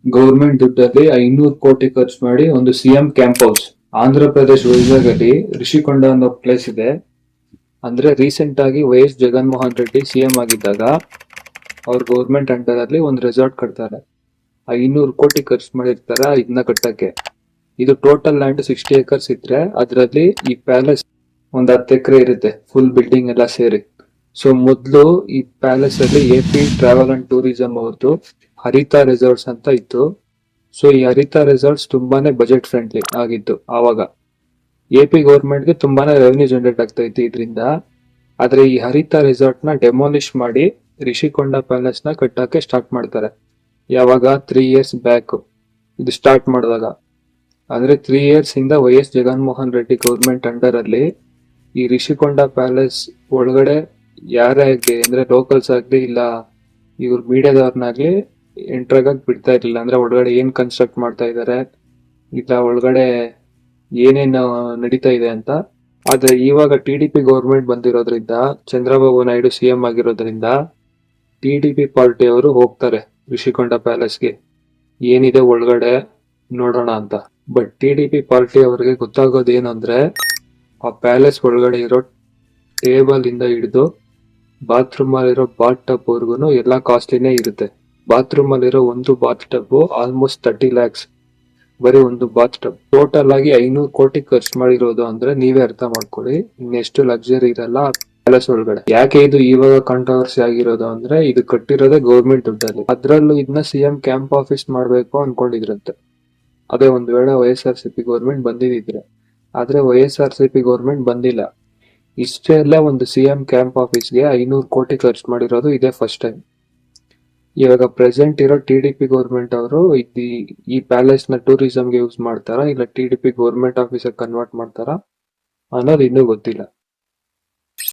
Government ದುಡ್ಡಲ್ಲಿ 500 ಕೋಟಿ ಖರ್ಚು ಮಾಡಿ ಒಂದು CM camp house Andhra Pradesh Vizag ಅಲ್ಲಿ ರಿಷಿಕೊಂಡ ಅನ್ನೋ ಪ್ಲೇಸ್ ಇದೆ. ಅಂದ್ರೆ ರೀಸೆಂಟ್ ಆಗಿ ವೈಎಸ್ ಜಗನ್ಮೋಹನ್ ರೆಡ್ಡಿ ಸಿಎಂ ಆಗಿದ್ದಾಗ ಅವ್ರ ಗೌರ್ಮೆಂಟ್ ಅಂಡರ್ ಅಲ್ಲಿ ಒಂದು ರೆಸಾರ್ಟ್ ಕಟ್ತಾರೆ. 500 ಕೋಟಿ ಖರ್ಚು ಮಾಡಿರ್ತಾರೆ ಇದನ್ನ ಕಟ್ಟಕ್ಕೆ. ಇದು ಟೋಟಲ್ ಲ್ಯಾಂಡ್ 60 ಏಕರ್ಸ್ ಇದ್ರೆ ಅದರಲ್ಲಿ ಈ ಪ್ಯಾಲೇಸ್ ಒಂದ್ 10 ಎಕರೆ ಇರುತ್ತೆ, ಫುಲ್ ಬಿಲ್ಡಿಂಗ್ ಎಲ್ಲ ಸೇರಿ. ಸೊ ಮೊದ್ಲು ಈ ಪ್ಯಾಲೇಸ್ ಅಲ್ಲಿ AP ಟ್ರಾವೆಲ್ ಅಂಡ್ ಟೂರಿಸಂ ಅವ್ರದ್ದು ಹರಿತಾ ರೆಸಾರ್ಟ್ಸ್ ಅಂತ ಇತ್ತು. ಸೊ ಈ ಹರಿತಾ ರೆಸಾರ್ಟ್ಸ್ ತುಂಬಾನೇ ಬಜೆಟ್ ಫ್ರೆಂಡ್ಲಿ ಆಗಿತ್ತು ಆವಾಗ. AP ಗೌರ್ಮೆಂಟ್ಗೆ ತುಂಬಾನೇ ರೆವೆನ್ಯೂ ಜನರೇಟ್ ಆಗ್ತಾ ಇತ್ತು ಇದರಿಂದ. ಆದ್ರೆ ಈ ಹರಿತಾ ರೆಸಾರ್ಟ್ ನ ಡೆಮಾಲಿಷ್ ಮಾಡಿ ರಿಷಿಕೊಂಡ ಪ್ಯಾಲೇಸ್ ನ ಕಟ್ಟಕ್ಕೆ ಸ್ಟಾರ್ಟ್ ಮಾಡ್ತಾರೆ. ಯಾವಾಗ 3 ಇಯರ್ಸ್ ಬ್ಯಾಕ್ ಇದು ಸ್ಟಾರ್ಟ್ ಮಾಡಿದಾಗ. ಅಂದ್ರೆ 3 ಇಯರ್ಸ್ ಇಂದ YS Jaganmohan Reddy government under ಅಲ್ಲಿ ಈ ರಿಷಿಕೊಂಡ ಪ್ಯಾಲೇಸ್ ಒಳಗಡೆ ಯಾರೇ ಆಗ್ಲಿ, ಅಂದ್ರೆ ಲೋಕಲ್ಸ್ ಆಗ್ಲಿ ಇಲ್ಲ ಇವ್ರ ಮೀಡಿಯಾದವ್ರನ್ನಾಗ್ಲಿ ಎಂಟ್ರಾಗಕ್ ಬಿಡ್ತಾ ಇರ್ಲಿಲ್ಲ. ಅಂದ್ರೆ ಒಳಗಡೆ ಏನ್ ಕನ್ಸ್ಟ್ರಕ್ಟ್ ಮಾಡ್ತಾ ಇದಾರೆ ಇಲ್ಲ ಒಳಗಡೆ ಏನೇನು ನಡೀತಾ ಇದೆ ಅಂತ. ಆದ್ರೆ ಇವಾಗ TDP ಗೌರ್ಮೆಂಟ್ ಬಂದಿರೋದ್ರಿಂದ, ಚಂದ್ರಬಾಬು ನಾಯ್ಡು CM ಆಗಿರೋದ್ರಿಂದ TDP ಪಾರ್ಟಿ ಅವರು ಹೋಗ್ತಾರೆ ರಿಷಿಕೊಂಡ ಪ್ಯಾಲೇಸ್ಗೆ, ಏನಿದೆ ಒಳಗಡೆ ನೋಡೋಣ ಅಂತ. ಬಟ್ TDP ಪಾರ್ಟಿ ಅವ್ರಿಗೆ ಗೊತ್ತಾಗೋದು ಏನಂದ್ರೆ ಆ ಪ್ಯಾಲೇಸ್ ಒಳಗಡೆ ಇರೋ ಟೇಬಲ್ ಇಂದ ಹಿಡಿದು ಬಾತ್ರೂಮ್ ಅಲ್ಲಿರೋ ಬಾತ್ ಟಬ್ ವರ್ಗುನು ಎಲ್ಲಾ ಕಾಸ್ಟ್ಲಿನೇ ಇರುತ್ತೆ. ಬಾತ್ರೂಮ್ ಅಲ್ಲಿರೋ ಒಂದು ಬಾತ್ ಟಬ್ ಆಲ್ಮೋಸ್ಟ್ 30 lakhs, ಬರೀ ಒಂದು ಬಾತ್ ಟಬ್. ಟೋಟಲ್ ಆಗಿ 500 ಕೋಟಿ ಖರ್ಚು ಮಾಡಿರೋದು ಅಂದ್ರೆ ನೀವೇ ಅರ್ಥ ಮಾಡ್ಕೊಳ್ಳಿ ಇನ್ನೆಷ್ಟು ಲಕ್ಸುರಿ ಇರಲ್ಲ ಪ್ಯಾಲೇಸ್ ಒಳಗಡೆ. ಯಾಕೆ ಇದು ಇವಾಗ ಕಾಂಟ್ರವರ್ಸಿ ಆಗಿರೋದು ಅಂದ್ರೆ ಇದು ಕಟ್ಟಿರೋದೇ ಗೌರ್ಮೆಂಟ್ ದುಡ್ಡಲ್ಲಿ. ಅದ್ರಲ್ಲೂ ಇದನ್ನ CM ಕ್ಯಾಂಪ್ ಆಫೀಸ್ ಮಾಡ್ಬೇಕು ಅನ್ಕೊಂಡಿದ್ರಂತೆ. ಅದೇ ಒಂದ್ ವೇಳೆ YSRCP ಗೌರ್ಮೆಂಟ್ ಬಂದಿದ್ರೆ. ಆದ್ರೆ YSRCP ಗೌರ್ಮೆಂಟ್ ಬಂದಿಲ್ಲ. ಇಷ್ಟೆಲ್ಲ ಒಂದು CM ಕ್ಯಾಂಪ್ ಆಫೀಸ್ಗೆ 500 ಕೋಟಿ ಖರ್ಚು ಮಾಡಿರೋದು ಇದೇ ಫಸ್ಟ್ ಟೈಮ್. ಇವಾಗ ಪ್ರೆಸೆಂಟ್ ಇರೋ TDP ಗೌರ್ಮೆಂಟ್ ಅವರು ಈ ಪ್ಯಾಲೇಸ್ ನ ಟೂರಿಸಂಗೆ ಯೂಸ್ ಮಾಡ್ತಾರಾ ಇಲ್ಲ TDP ಗೌರ್ಮೆಂಟ್ ಆಫೀಸ್ ಕನ್ವರ್ಟ್ ಮಾಡ್ತಾರಾ ಅನ್ನೋದು ಇನ್ನೂ ಗೊತ್ತಿಲ್ಲ.